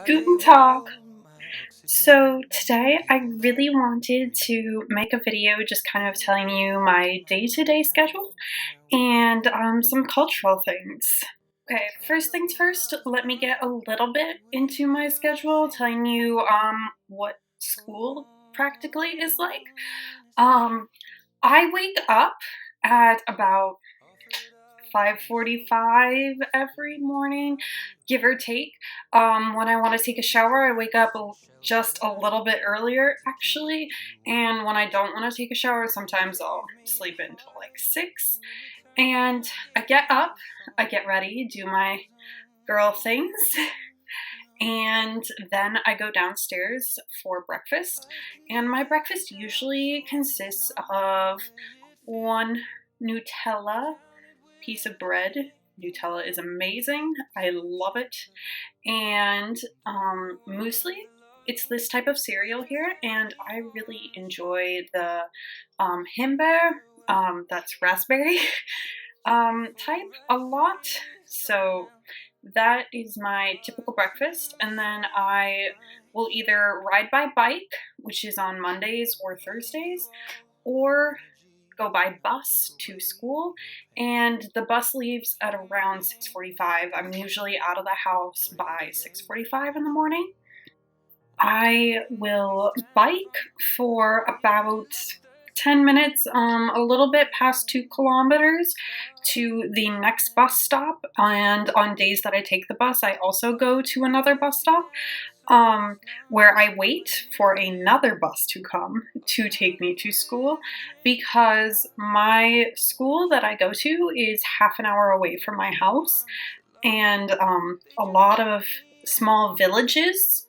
Guten Tag. So today I really wanted to make a video just kind of telling you my day-to-day schedule and some cultural things. Okay, first things first, let me get a little bit into my schedule, telling you what school practically is like. Um, I wake up at about 5:45 every morning, give or take. When I want to take a shower, I wake up just a little bit earlier, actually. And when I don't want to take a shower, sometimes I'll sleep until like 6. And I get up, I get ready, do my girl things, and then I go downstairs for breakfast. And my breakfast usually consists of one Nutella piece of bread. Nutella is amazing. I love it. And muesli. It's this type of cereal here, and I really enjoy the himbeer, that's raspberry, type a lot. So that is my typical breakfast. And then I will either ride by bike, which is on Mondays or Thursdays, or go by bus to school, and the bus leaves at around 6:45. I'm usually out of the house by 6:45 in the morning. I will bike for about 10 minutes, a little bit past 2 kilometers to the next bus stop. And on days that I take the bus, I also go to another bus stop, where I wait for another bus to come to take me to school, because my school that I go to is half an hour away from my house, and a lot of small villages,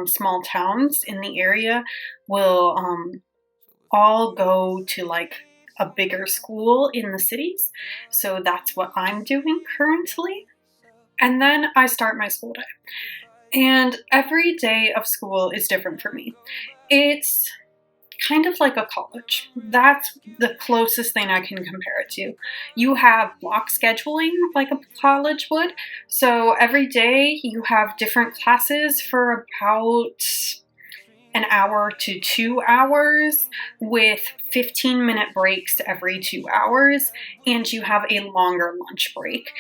small towns in the area will all go to like a bigger school in the cities. So that's what I'm doing currently. And then I start my school day. And every day of school is different for me. It's kind of like a college. That's the closest thing I can compare it to. You have block scheduling like a college would. So every day you have different classes for about an hour to 2 hours, with 15-minute breaks every 2 hours, and you have a longer lunch break.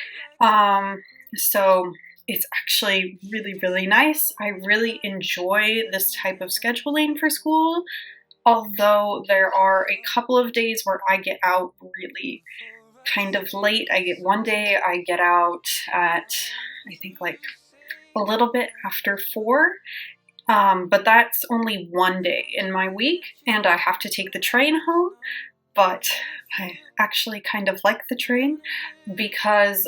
So it's actually really, really nice. I really enjoy this type of scheduling for school, although there are a couple of days where I get out really kind of late. One day I get out at, I think, like a little bit after 4. But that's only one day in my week, and I have to take the train home. But I actually kind of like the train because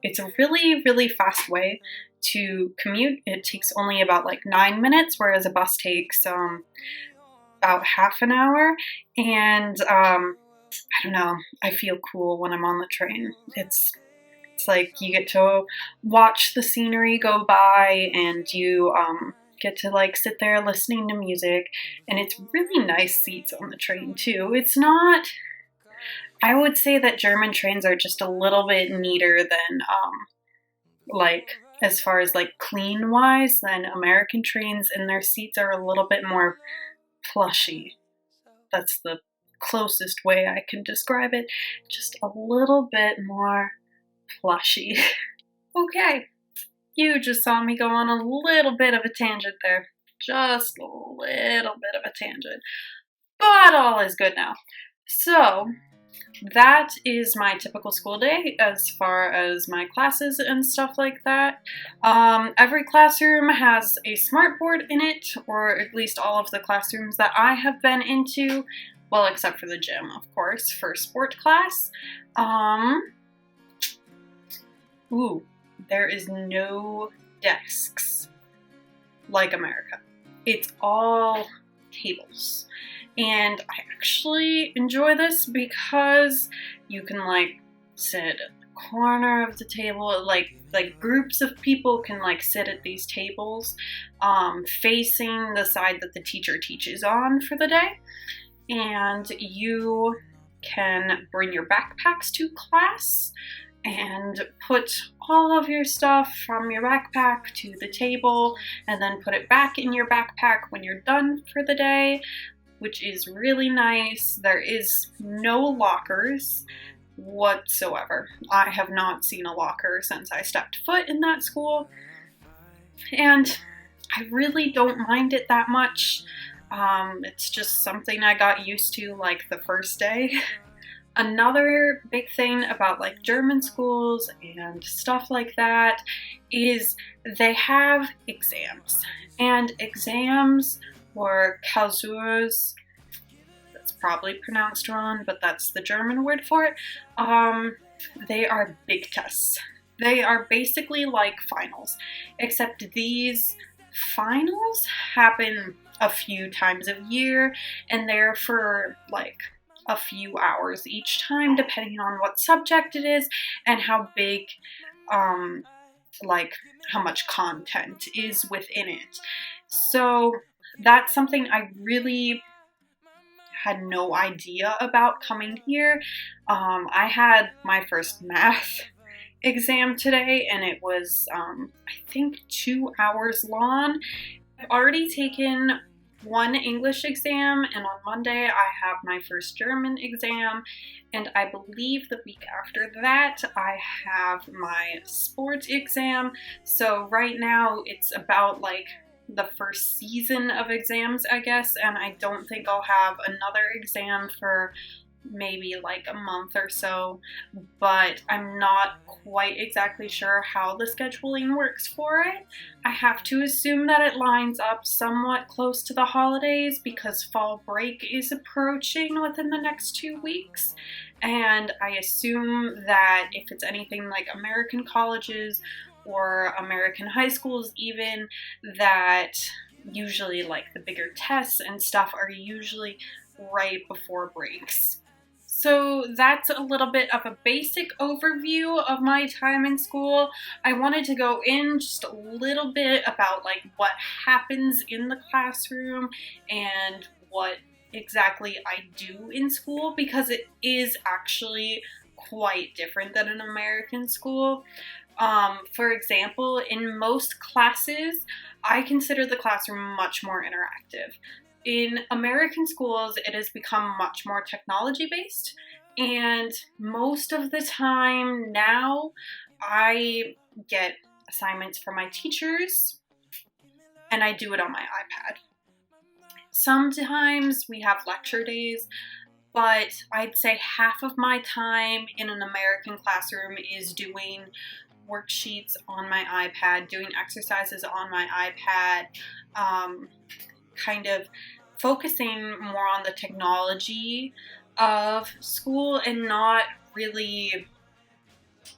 it's a really, really fast way to commute. It takes only about like 9 minutes, whereas a bus takes about half an hour. And I don't know, I feel cool when I'm on the train. It's like you get to watch the scenery go by, and you get to like sit there listening to music, and it's really nice seats on the train too. It's not, I would say that German trains are just a little bit neater than like as far as like clean wise than American trains, and their seats are a little bit more plushy. That's the closest way I can describe it. Just a little bit more plushy. Okay, you just saw me go on a little bit of a tangent there. Just a little bit of a tangent. But all is good now. So, that is my typical school day as far as my classes and stuff like that. Every classroom has a smart board in it, or at least all of the classrooms that I have been into. Well, except for the gym, of course, for sport class. Ooh, there is no desks like America. It's all tables. And I actually enjoy this because you can like sit at the corner of the table, like groups of people can like sit at these tables, facing the side that the teacher teaches on for the day. And you can bring your backpacks to class. and put all of your stuff from your backpack to the table and then put it back in your backpack when you're done for the day, which is really nice. There is no lockers whatsoever. I have not seen a locker since I stepped foot in that school, and I really don't mind it that much. It's just something I got used to like the first day. Another big thing about like German schools and stuff like that is they have exams. And exams, or Klausuren, that's probably pronounced wrong, but that's the German word for it. They are big tests. They are basically like finals, except these finals happen a few times a year, and they're for like a few hours each time, depending on what subject it is and how big, like how much content is within it. So that's something I really had no idea about coming here. I had my first math exam today, and it was, I think, 2 hours long. I've already taken one English exam, and on Monday I have my first German exam, and I believe the week after that I have my sports exam. So right now it's about like the first season of exams, I guess, and I don't think I'll have another exam for maybe like a month or so, but I'm not quite exactly sure how the scheduling works for it. I have to assume that it lines up somewhat close to the holidays because fall break is approaching within the next 2 weeks, and I assume that if it's anything like American colleges or American high schools even, that usually like the bigger tests and stuff are usually right before breaks. So that's a little bit of a basic overview of my time in school. I wanted to go in just a little bit about like what happens in the classroom and what exactly I do in school, because it is actually quite different than an American school. For example, in most classes, I consider the classroom much more interactive. In American schools, it has become much more technology based, and most of the time now I get assignments from my teachers and I do it on my iPad. Sometimes we have lecture days, but I'd say half of my time in an American classroom is doing worksheets on my iPad, doing exercises on my iPad, kind of focusing more on the technology of school and not really,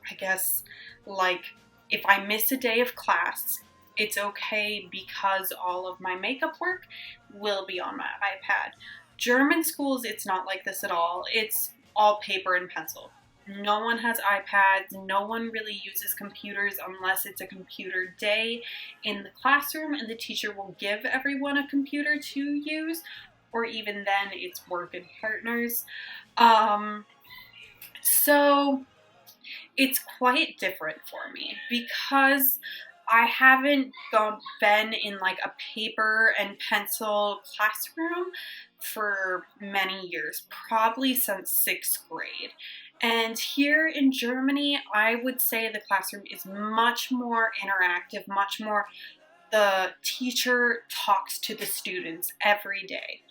I guess, like if I miss a day of class, it's okay because all of my makeup work will be on my iPad. German schools, it's not like this at all. It's all paper and pencil. No one has iPads. No one really uses computers unless it's a computer day in the classroom and the teacher will give everyone a computer to use, or even then it's work and partners. So it's quite different for me because I haven't been in like a paper and pencil classroom for many years, probably since 6th grade. And here in Germany, I would say the classroom is much more interactive, much more the teacher talks to the students every day.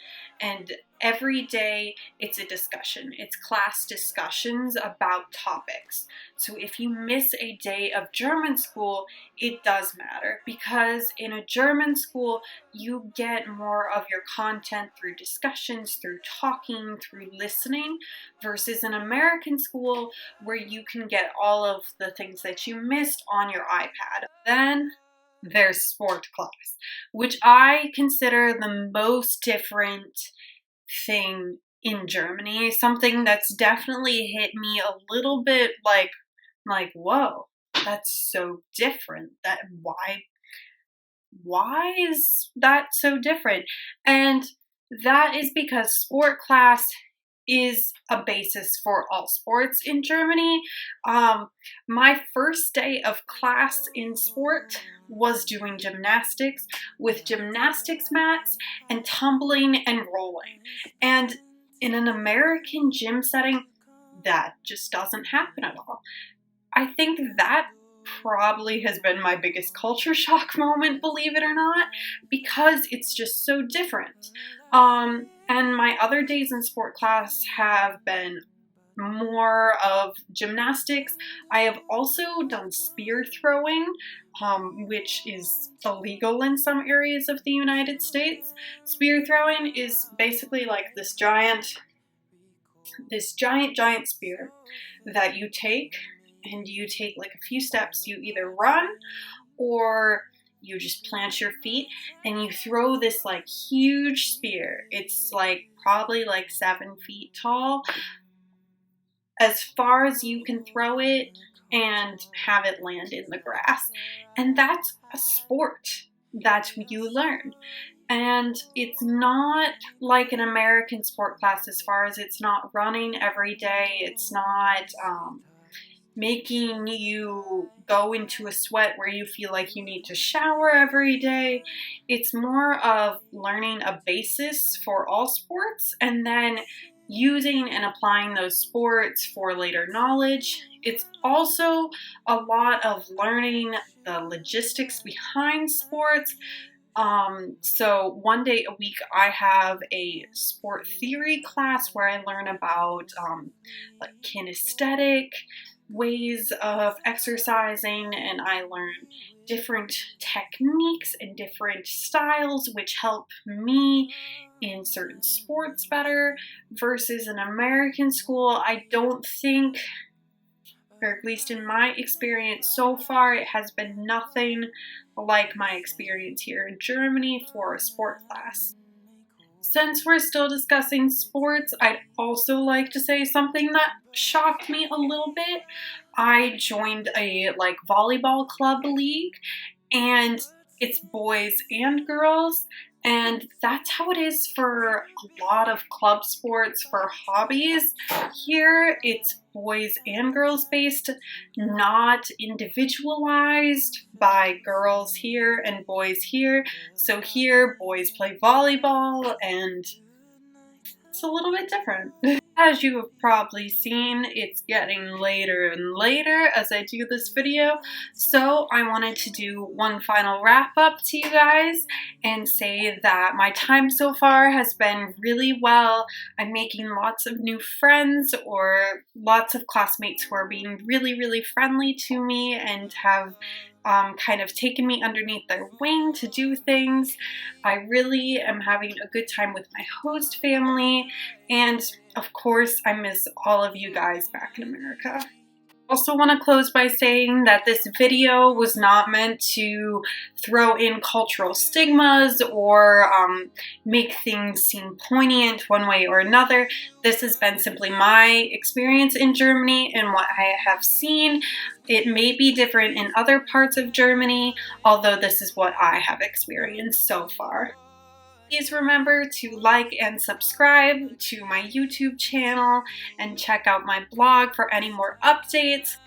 And every day it's a discussion. It's class discussions about topics. So if you miss a day of German school, it does matter because in a German school, you get more of your content through discussions, through talking, through listening, versus an American school where you can get all of the things that you missed on your iPad. Then there's sport class, which I consider the most different thing in Germany. Something that's definitely hit me a little bit like whoa, that's so different. That why is that so different? And that is because sport class is a basis for all sports in Germany. My first day of class in sport was doing gymnastics with gymnastics mats and tumbling and rolling. And in an American gym setting, that just doesn't happen at all. I think that probably has been my biggest culture shock moment, believe it or not, because it's just so different. And my other days in sport class have been more of gymnastics. I have also done spear throwing, which is illegal in some areas of the United States. Spear throwing is basically like this giant spear that you take, and you take like a few steps. You either run or you just plant your feet and you throw this like huge spear. It's like probably like 7 feet tall, as far as you can throw it and have it land in the grass. And that's a sport that you learn. And it's not like an American sport class as far as it's not running every day. It's not making you go into a sweat where you feel like you need to shower every day. It's more of learning a basis for all sports and then using and applying those sports for later knowledge. It's also a lot of learning the logistics behind sports. So one day a week I have a sport theory class where I learn about like kinesthetic ways of exercising, and I learn different techniques and different styles which help me in certain sports better versus an American school. I don't think, or at least in my experience so far, it has been nothing like my experience here in Germany for a sport class. Since we're still discussing sports, I'd also like to say something that shocked me a little bit. I joined a like volleyball club league, and it's boys and girls, and that's how it is for a lot of club sports for hobbies. Here, it's boys and girls based, not individualized by girls here and boys here. So here, boys play volleyball, and it's a little bit different. As you have probably seen, it's getting later and later as I do this video, so I wanted to do one final wrap up to you guys and say that my time so far has been really well. I'm making lots of new friends, or lots of classmates who are being really, really friendly to me and have kind of taken me underneath their wing to do things. I really am having a good time with my host family, and of course I miss all of you guys back in America. Also want to close by saying that this video was not meant to throw in cultural stigmas or make things seem poignant one way or another. This has been simply my experience in Germany and what I have seen. It may be different in other parts of Germany, although this is what I have experienced so far. Please remember to like and subscribe to my YouTube channel and check out my blog for any more updates.